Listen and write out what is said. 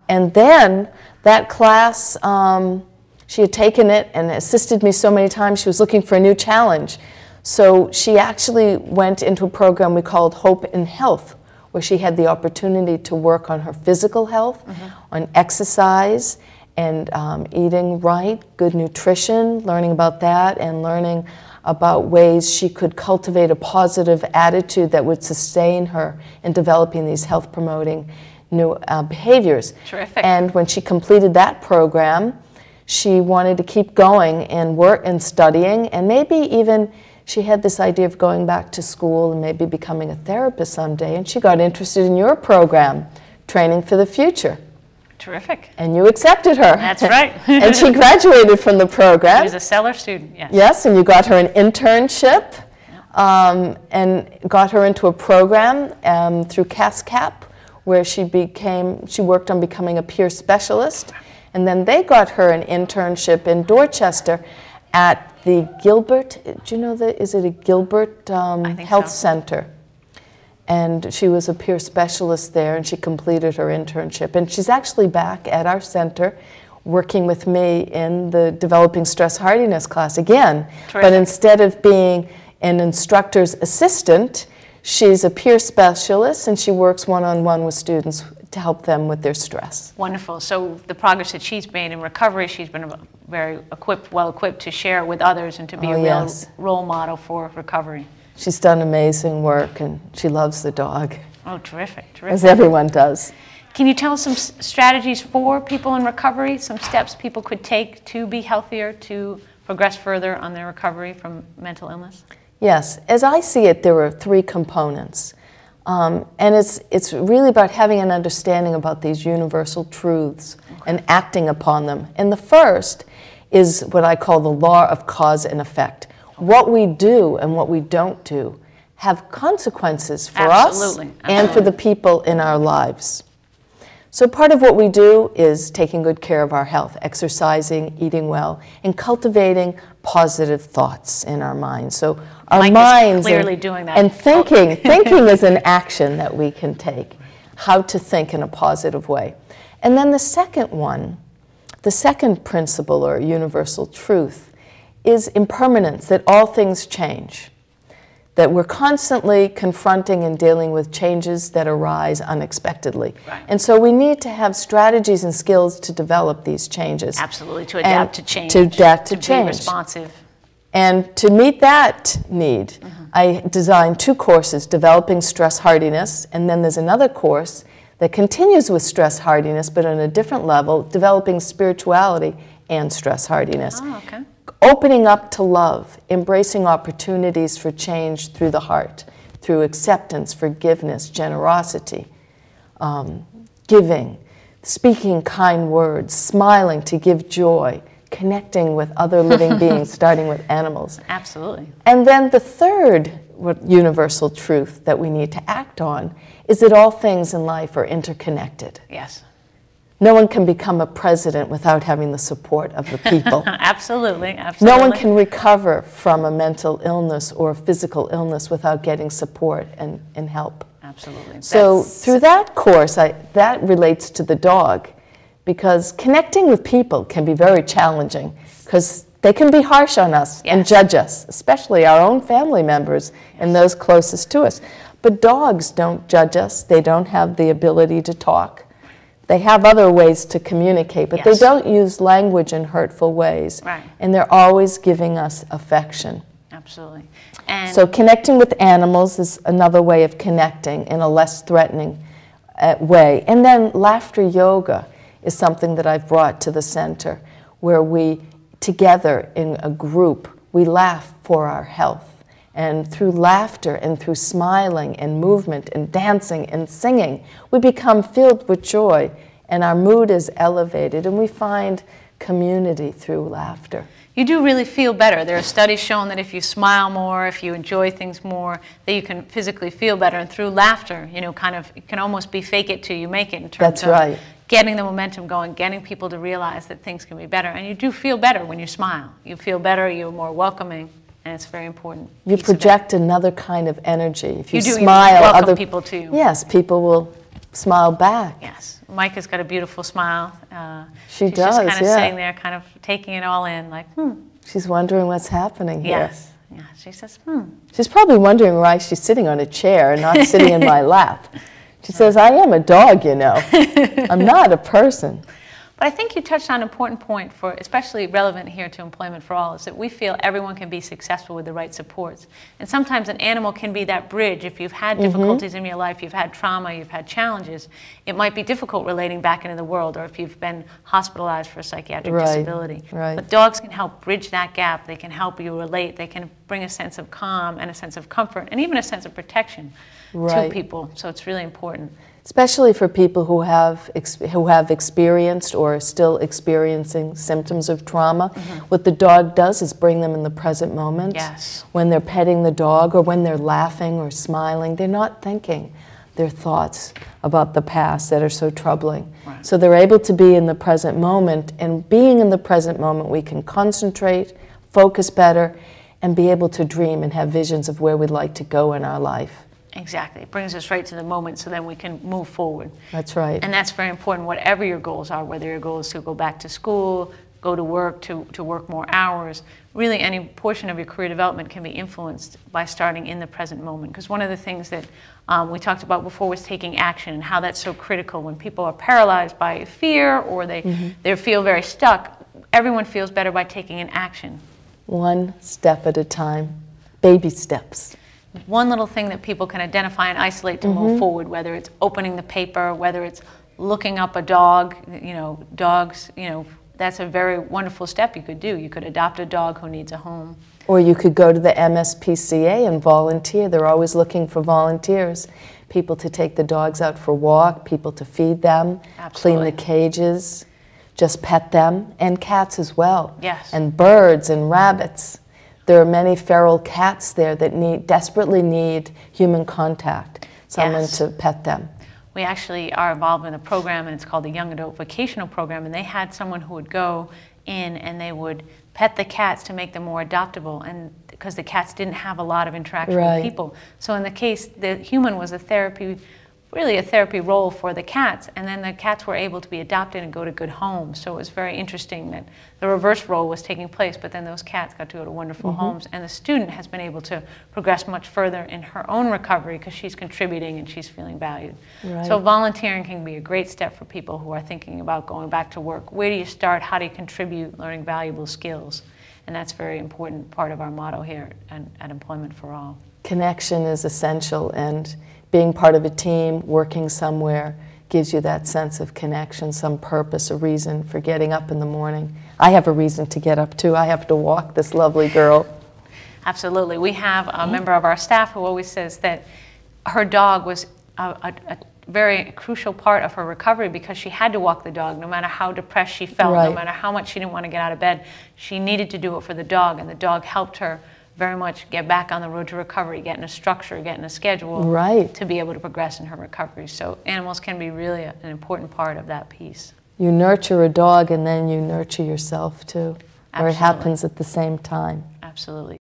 And then that class, she had taken it and assisted me so many times, she was looking for a new challenge. So she actually went into a program we called Hope in Health, where she had the opportunity to work on her physical health, on exercise, and eating right, good nutrition, learning about that, and learning about ways she could cultivate a positive attitude that would sustain her in developing these health-promoting new behaviors. Terrific. And when she completed that program, she wanted to keep going and work and studying, and maybe even she had this idea of going back to school and maybe becoming a therapist someday, and she got interested in your program, Training for the Future. Terrific. And you accepted her. That's right. And she graduated from the program. She was a stellar student, yes. Yes, and you got her an internship, and got her into a program through CASCAP, where she worked on becoming a peer specialist. And then they got her an internship in Dorchester at the Gilbert, do you know is it a Gilbert Health Center? And she was a peer specialist there, and she completed her internship. And she's actually back at our center working with me in the Developing Stress Hardiness class again. Terrific. But instead of being an instructor's assistant, she's a peer specialist, and she works one-on-one with students to help them with their stress. Wonderful. So the progress that she's made in recovery, she's been very well equipped to share it with others and to be a real role model for recovery. She's done amazing work, and she loves the dog. Oh, terrific, terrific. As everyone does. Can you tell us some strategies for people in recovery, some steps people could take to be healthier, to progress further on their recovery from mental illness? Yes. As I see it, there are 3 components. And it's really about having an understanding about these universal truths and acting upon them. And the first is what I call the law of cause and effect. What we do and what we don't do have consequences for us and for the people in our lives. So part of what we do is taking good care of our health, exercising, eating well, and cultivating positive thoughts in our minds. So our minds clearly doing that. And thinking is an action that we can take, how to think in a positive way. And then the second one, the second principle or universal truth is impermanence, that all things change, that we're constantly confronting and dealing with changes that arise unexpectedly. Right. And so we need to have strategies and skills to develop these changes. Absolutely, to adapt to change. To adapt to change. Be responsive. And to meet that need, I designed 2 courses, Developing Stress Hardiness, and then there's another course that continues with stress hardiness, but on a different level, Developing Spirituality and Stress Hardiness. Oh, okay. Opening up to love, embracing opportunities for change through the heart, through acceptance, forgiveness, generosity, giving, speaking kind words, smiling to give joy, connecting with other living beings, starting with animals. Absolutely. And then the third universal truth that we need to act on is that all things in life are interconnected. Yes. No one can become a president without having the support of the people. Absolutely, absolutely. No one can recover from a mental illness or a physical illness without getting support and help. Absolutely. So through that course, that relates to the dog, because connecting with people can be very challenging because they can be harsh on us and judge us, especially our own family members and those closest to us. But dogs don't judge us. They don't have the ability to talk. They have other ways to communicate, but they don't use language in hurtful ways. Right. And they're always giving us affection. Absolutely. And so connecting with animals is another way of connecting in a less threatening way. And then laughter yoga is something that I've brought to the center, where we, together in a group, we laugh for our health. And through laughter and through smiling and movement and dancing and singing, we become filled with joy and our mood is elevated and we find community through laughter. You do really feel better. There are studies showing that if you smile more, if you enjoy things more, that you can physically feel better. And through laughter, you know, kind of, it can almost be fake it till you make it in terms of getting the momentum going, getting people to realize that things can be better. And you do feel better when you smile. You feel better, you're more welcoming. And it's very important. You project another kind of energy. If you do, smile, you welcome people too. Yes, people will smile back. Yes. Micah's got a beautiful smile. She's just kind of yeah. sitting there, kind of taking it all in, like, She's wondering what's happening here. Yes. Yeah. She says, She's probably wondering why she's sitting on a chair and not sitting in my lap. She says, I am a dog, you know. I'm not a person. But I think you touched on an important point, for especially relevant here to Employment for All, is that we feel everyone can be successful with the right supports. And sometimes an animal can be that bridge. If you've had difficulties in your life, you've had trauma, you've had challenges, it might be difficult relating back into the world, or if you've been hospitalized for a psychiatric disability. Right. But dogs can help bridge that gap. They can help you relate. They can bring a sense of calm and a sense of comfort and even a sense of protection to people. So it's really important. Especially for people who have experienced or are still experiencing symptoms of trauma. What the dog does is bring them in the present moment. Yes. When they're petting the dog or when they're laughing or smiling, they're not thinking their thoughts about the past that are so troubling. Right. So they're able to be in the present moment, and being in the present moment, we can concentrate, focus better, and be able to dream and have visions of where we'd like to go in our life. Exactly. It brings us right to the moment, so then we can move forward. That's right. And that's very important, whatever your goals are, whether your goal is to go back to school, go to work, to work more hours. Really, any portion of your career development can be influenced by starting in the present moment. Because one of the things that we talked about before was taking action, and how that's so critical. When people are paralyzed by fear, or they feel very stuck, everyone feels better by taking an action. One step at a time, baby steps. One little thing that people can identify and isolate to move forward, whether it's opening the paper, whether it's looking up a dog, dogs, that's a very wonderful step you could do. You could adopt a dog who needs a home. Or you could go to the MSPCA and volunteer. They're always looking for volunteers. People to take the dogs out for a walk, people to feed them, clean the cages, just pet them, and cats as well. Yes. And birds and rabbits. There are many feral cats there that desperately need human contact, someone to pet them. We actually are involved in a program, and it's called the Young Adult Vocational Program, and they had someone who would go in and they would pet the cats to make them more adoptable, and because the cats didn't have a lot of interaction with people. So in the case, the human was really a therapy role for the cats, and then the cats were able to be adopted and go to good homes. So it was very interesting that the reverse role was taking place, but then those cats got to go to wonderful homes, and the student has been able to progress much further in her own recovery because she's contributing and she's feeling valued. So volunteering can be a great step for people who are thinking about going back to work. Where do you start? How do you contribute? Learning valuable skills. And that's a very important part of our motto here at Employment for All. Connection is essential, and being part of a team, working somewhere, gives you that sense of connection, some purpose, a reason for getting up in the morning. I have a reason to get up too. I have to walk this lovely girl. Absolutely. We have a member of our staff who always says that her dog was a very crucial part of her recovery, because she had to walk the dog no matter how depressed she felt, no matter how much she didn't want to get out of bed. She needed to do it for the dog, and the dog helped her very much get back on the road to recovery, getting a structure, getting a schedule to be able to progress in her recovery. So animals can be really an important part of that piece. You nurture a dog and then you nurture yourself too, or it happens at the same time. Absolutely.